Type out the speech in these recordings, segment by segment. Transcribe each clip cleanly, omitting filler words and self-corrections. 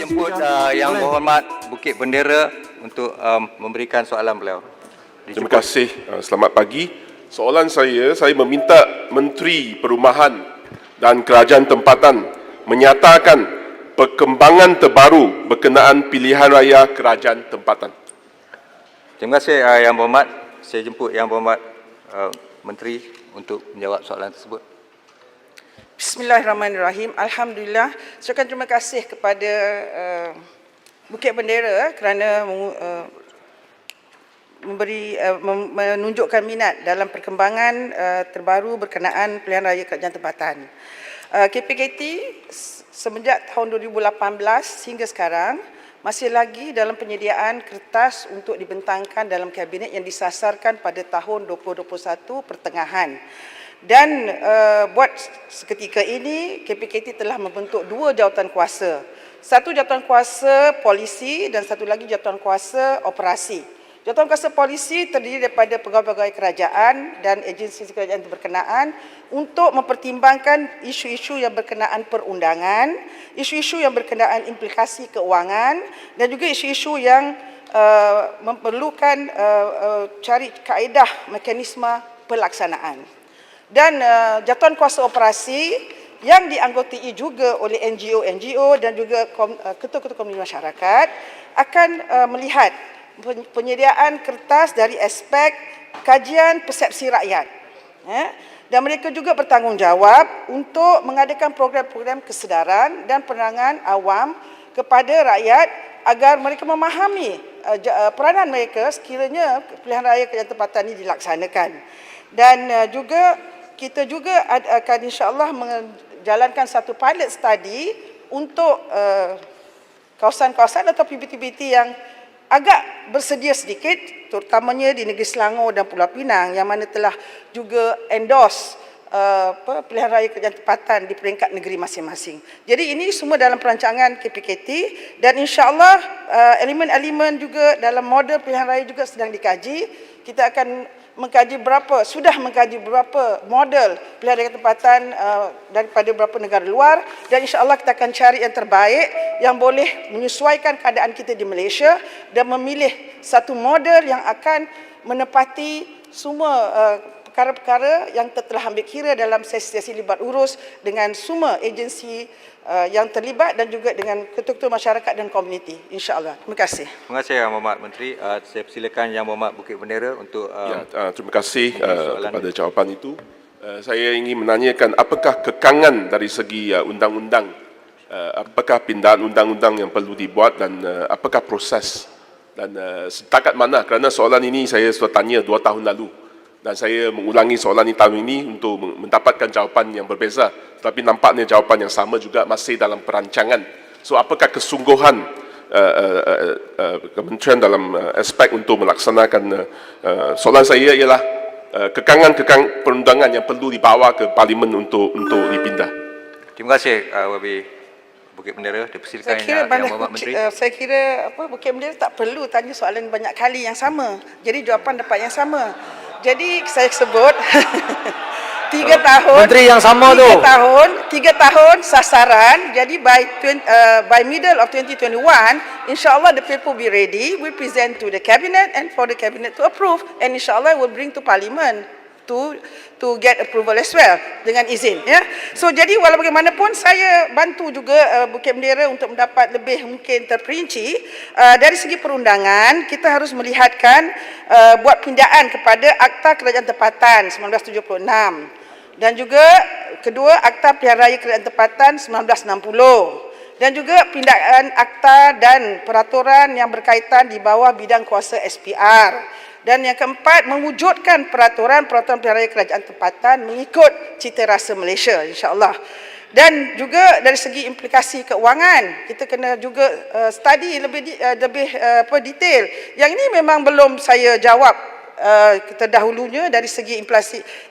jemput Yang Berhormat Bukit Bendera untuk memberikan soalan beliau. Terima kasih. Selamat pagi. Soalan saya meminta Menteri Perumahan dan Kerajaan Tempatan menyatakan perkembangan terbaru berkenaan pilihan raya Kerajaan Tempatan. Terima kasih Yang Berhormat. Saya jemput Yang Berhormat Menteri untuk menjawab soalan tersebut. Bismillahirrahmanirrahim. Alhamdulillah. Saya ucapkan terima kasih kepada Bukit Bendera kerana menunjukkan minat dalam perkembangan terbaru berkenaan pilihan raya Kerajaan Tempatan. KPKT semenjak tahun 2018 hingga sekarang masih lagi dalam penyediaan kertas untuk dibentangkan dalam kabinet yang disasarkan pada tahun 2021 pertengahan. Dan buat seketika ini KPKT telah membentuk dua jawatan kuasa. Satu jawatan kuasa polisi dan satu lagi jawatan kuasa operasi. Jawatan kuasa polisi terdiri daripada pegawai-pegawai kerajaan dan agensi kerajaan berkenaan untuk mempertimbangkan isu-isu yang berkenaan perundangan, isu-isu yang berkenaan implikasi keuangan dan juga isu-isu yang memerlukan cari kaedah mekanisme pelaksanaan. Dan jawatan kuasa operasi yang dianggotai juga oleh NGO dan juga ketua-ketua komuniti masyarakat akan melihat penyediaan kertas dari aspek kajian persepsi rakyat. Dan mereka juga bertanggungjawab untuk mengadakan program-program kesedaran dan penerangan awam kepada rakyat agar mereka memahami peranan mereka sekiranya pilihan raya Kerajaan Tempatan ini dilaksanakan. Dan kita juga akan insya-Allah menjalankan satu pilot study untuk kawasan-kawasan atau PBT-PBT yang agak bersedia sedikit, terutamanya di negeri Selangor dan Pulau Pinang yang mana telah juga endorse pilihan raya Kerajaan Tempatan di peringkat negeri masing-masing. Jadi ini semua dalam perancangan KPKT dan insya-Allah elemen-elemen juga dalam model pilihan raya juga sedang dikaji. Kita akan sudah mengkaji beberapa model pilihan raya tempatan daripada beberapa negara luar dan insya-Allah kita akan cari yang terbaik yang boleh menyesuaikan keadaan kita di Malaysia dan memilih satu model yang akan menepati semua perkara-perkara yang telah ambil kira dalam sesi-sesi libat urus dengan semua agensi yang terlibat dan juga dengan ketua-ketua masyarakat dan komuniti, insya-Allah. Terima kasih. Terima kasih Yang Berhormat Menteri. Saya persilakan Yang Berhormat Bukit Bendera untuk terima kasih kepada jawapan itu. Saya ingin menanyakan apakah kekangan dari segi undang-undang, apakah pindahan undang-undang yang perlu dibuat dan apakah proses dan setakat mana, kerana soalan ini saya sudah tanya 2 tahun lalu dan saya mengulangi soalan ini tahun ini untuk mendapatkan jawapan yang berbeza, tetapi nampaknya jawapan yang sama juga masih dalam perancangan. So apakah kesungguhan kementerian dalam aspek untuk melaksanakan soalan saya ialah kekangan perundangan yang perlu dibawa ke parlimen untuk dipindah. Terima kasih Wabi Bukit Bendera. Dipersilakan Yang Berhormat Menteri. Saya kira Bukit Bendera tak perlu tanya soalan banyak kali yang sama. Jadi jawapan dapat yang sama. Jadi saya sebut 3 tahun Menteri yang sama tu. 3 tahun sasaran. Jadi by middle of 2021 insya-Allah the paper will be ready, we present to the cabinet and for the cabinet to approve and insya-Allah will bring to parliament to get approval as well dengan izin, ya. So jadi walau bagaimanapun saya bantu juga Bukit Bendera untuk mendapat lebih mungkin terperinci dari segi perundangan. Kita harus melihatkan buat pindaan kepada Akta Kerajaan Tempatan 1976 dan juga kedua Akta Pilihan Raya Kerajaan Tempatan 1960 dan juga pindaan akta dan peraturan yang berkaitan di bawah bidang kuasa SPR. Dan yang keempat, mewujudkan peraturan pilihan raya Kerajaan Tempatan mengikut cita rasa Malaysia, insya-Allah. Dan juga dari segi implikasi keuangan, kita kena juga study lebih detail. Yang ini memang belum saya jawab terdahulunya dari segi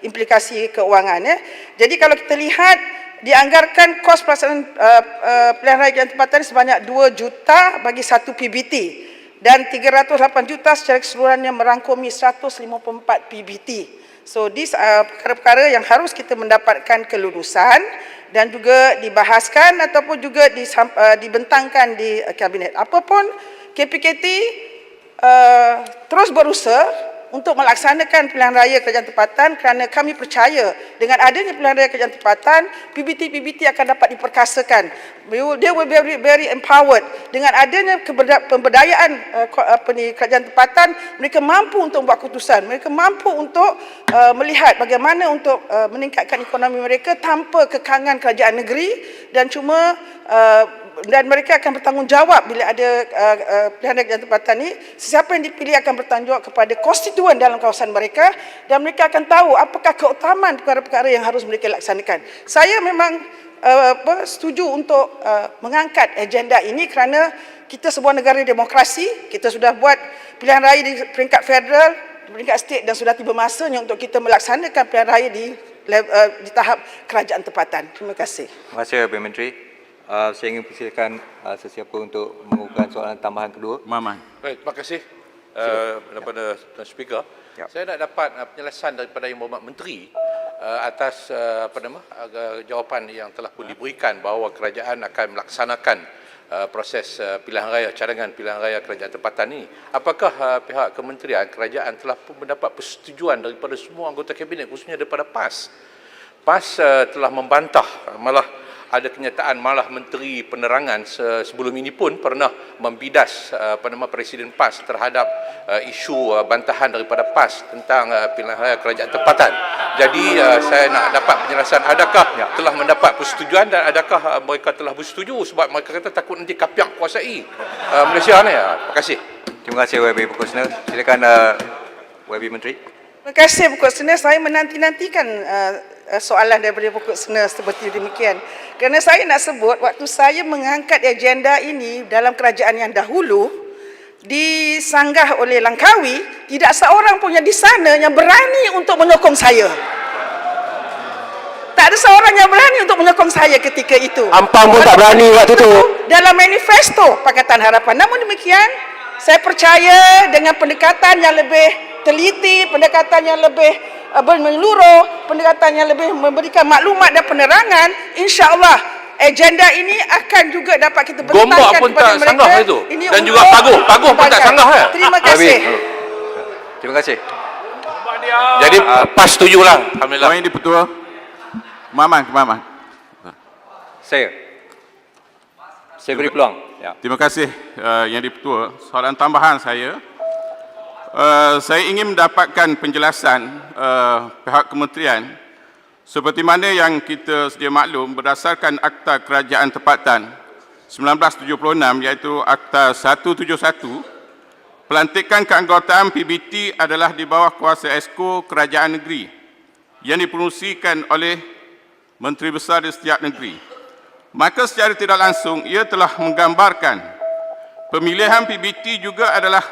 implikasi keuangan, ya. Jadi kalau kita lihat dianggarkan kos pelaksanaan pilihan raya Kerajaan Tempatan sebanyak 2 juta bagi satu PBT. Dan 308 juta secara keseluruhannya merangkumi 154 PBT. So, these perkara-perkara yang harus kita mendapatkan kelulusan dan juga dibahaskan ataupun juga dibentangkan di kabinet. Apapun, KPKT terus berusaha untuk melaksanakan pilihan raya kerajaan tempatan kerana kami percaya dengan adanya pilihan raya kerajaan tempatan, PBT akan dapat diperkasakan. They will be very empowered. Dengan adanya pemberdayaan kerajaan tempatan, mereka mampu untuk membuat keputusan. Mereka mampu untuk melihat bagaimana untuk meningkatkan ekonomi mereka tanpa kekangan kerajaan negeri dan cuma dan mereka akan bertanggungjawab bila ada pilihan raya kerajaan tempatan ini. Sesiapa yang dipilih akan bertanggungjawab kepada konstituen dalam kawasan mereka dan mereka akan tahu apakah keutamaan perkara-perkara yang harus mereka laksanakan. Saya memang setuju untuk mengangkat agenda ini kerana kita sebuah negara demokrasi, kita sudah buat pilihan raya di peringkat federal, di peringkat state dan sudah tiba masanya untuk kita melaksanakan pilihan raya di tahap kerajaan tempatan. Terima kasih. Terima kasih, Pak Menteri. Saya ingin persilakan sesiapa untuk mengukuhkan soalan tambahan kedua. Maman. Baik, terima kasih daripada Tuan Speaker. Ya. Saya nak dapat penjelasan daripada Yang Berhormat Menteri atas jawapan yang telah pun diberikan bahawa kerajaan akan melaksanakan proses pilihan raya, cadangan pilihan raya kerajaan tempatan ini. Apakah pihak kementerian kerajaan telah pun mendapat persetujuan daripada semua anggota kabinet, khususnya daripada PAS? PAS telah membantah, malah ada kenyataan malah Menteri Penerangan sebelum ini pun pernah membidas Presiden PAS terhadap isu bantahan daripada PAS tentang pilihan raya kerajaan tempatan. Jadi saya nak dapat penjelasan, adakah telah mendapat persetujuan dan adakah mereka telah bersetuju, sebab mereka kata takut nanti kapiak kuasai Malaysia ni. Terima kasih. Terima kasih, YB Pokok Sena. Silakan YB Menteri. Terima kasih Pokok Sena. Saya menanti-nantikan soalan daripada Pokok Sena seperti demikian. Kerana saya nak sebut, waktu saya mengangkat agenda ini dalam kerajaan yang dahulu, disanggah oleh Langkawi, tidak seorang pun yang di sana yang berani untuk menyokong saya. Tak ada seorang yang berani untuk menyokong saya ketika itu. Ampang pun tak berani waktu tu. Dalam manifesto Pakatan Harapan. Namun demikian, saya percaya dengan pendekatan yang lebih teliti, pendekatan yang lebih menyeluruh, pendekatan yang lebih memberikan maklumat dan penerangan, insya-Allah agenda ini akan juga dapat kita bentangkan Gombak pun kepada tak mereka. sanggah itu. Ini Dan juga paguh pun tak sanggah ya. Terima kasih. Terima kasih. Jadi PAS setujulah. Alhamdulillah. Yang di-Pertua. Maman. Saya beri peluang. Ya. Terima kasih Yang di-Pertua. Soalan tambahan saya ingin mendapatkan penjelasan pihak kementerian seperti mana yang kita sedia maklum berdasarkan Akta Kerajaan Tempatan 1976 iaitu Akta 171, pelantikan keanggotaan PBT adalah di bawah kuasa Esko Kerajaan Negeri yang dipengerusikan oleh Menteri Besar di setiap negeri. Maka secara tidak langsung ia telah menggambarkan pemilihan PBT juga adalah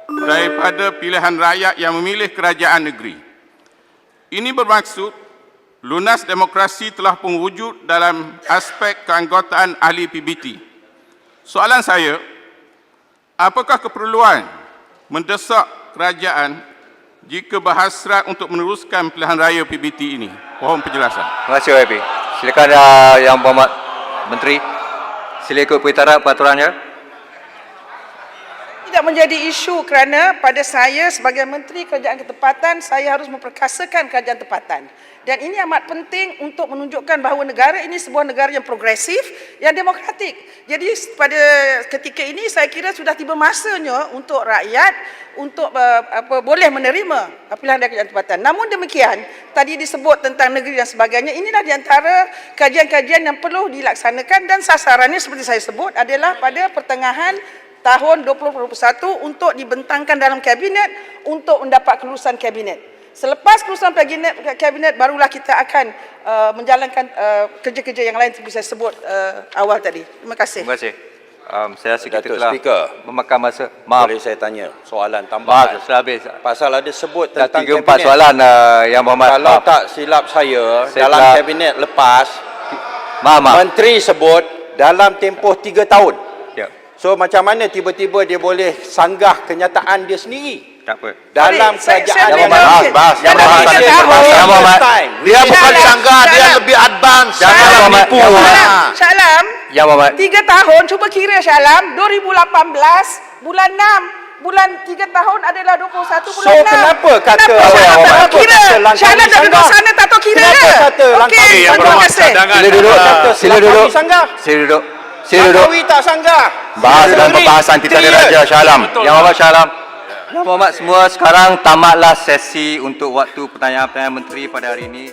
daripada pilihan rakyat yang memilih kerajaan negeri. Ini bermaksud lunas demokrasi telah pun wujud dalam aspek keanggotaan ahli PBT. Soalan saya, apakah keperluan mendesak kerajaan jika berhasrat untuk meneruskan pilihan raya PBT ini? Mohon penjelasan. Terima kasih, YB. Silakan Yang Berhormat Menteri. Sila ikut peraturannya. Tidak menjadi isu kerana pada saya sebagai Menteri Kerajaan Ketepatan, saya harus memperkasakan kerajaan tempatan. Dan ini amat penting untuk menunjukkan bahawa negara ini sebuah negara yang progresif, yang demokratik. Jadi pada ketika ini saya kira sudah tiba masanya untuk rakyat untuk boleh menerima pilihan raya kerajaan tempatan. Namun demikian, tadi disebut tentang negeri dan sebagainya, inilah di antara kajian-kajian yang perlu dilaksanakan dan sasarannya seperti saya sebut adalah pada pertengahan tahun 2021 untuk dibentangkan dalam kabinet untuk mendapat kelulusan kabinet. Selepas kelulusan kabinet barulah kita akan menjalankan kerja-kerja yang lain seperti saya sebut awal tadi. Terima kasih. Terima kasih. Saya rasa kita Datuk telah Speaker, memakan masa. Maaf. Boleh saya tanya soalan tambahan? Maaf, sudah habis. Pasal ada sebut Dah tentang 3-4 kabinet. soalan Yang Berhormat. Kalau Maaf. tak silap saya dalam telah- kabinet lepas, Maaf. Menteri sebut dalam tempoh 3 tahun. Ya. So macam mana tiba-tiba dia boleh sanggah kenyataan dia sendiri? Tak apa. dalam Sorry, kerajaan saya yang minta- Bas. Dalam Yang Muhammad. 3 tahun. Yang Muhammad. Dia bukan Syalam, sanggah, dia Syalam. lebih advance. Jangan, Jangan Muhammad. nipu. Yang Muhammad. Syalam, Yang Muhammad. 3 tahun, cuba kira Syalam, 2018, bulan 6, bulan 3 tahun adalah 21 bulan 6. kenapa kata Kenapa awak- Syalam tak awak tahu kira? kata langkawi Syalam dah duduk sanggah? sana tak tahu kira Kenapa ke? kata langkawi Okey, Yang terima berhormat, kasih. cadangan. Sila duduk. Kata Sila duduk. langkawi sanggah. Sila duduk. Sila duduk. Langkawi tak sanggah. Bahas dalam Negeri pembahasan Tita Tria. Diraja Syalam. Yang Muhammad Syalam. Yang Muhammad semua, sekarang tamatlah sesi untuk waktu pertanyaan-pertanyaan menteri pada hari ini.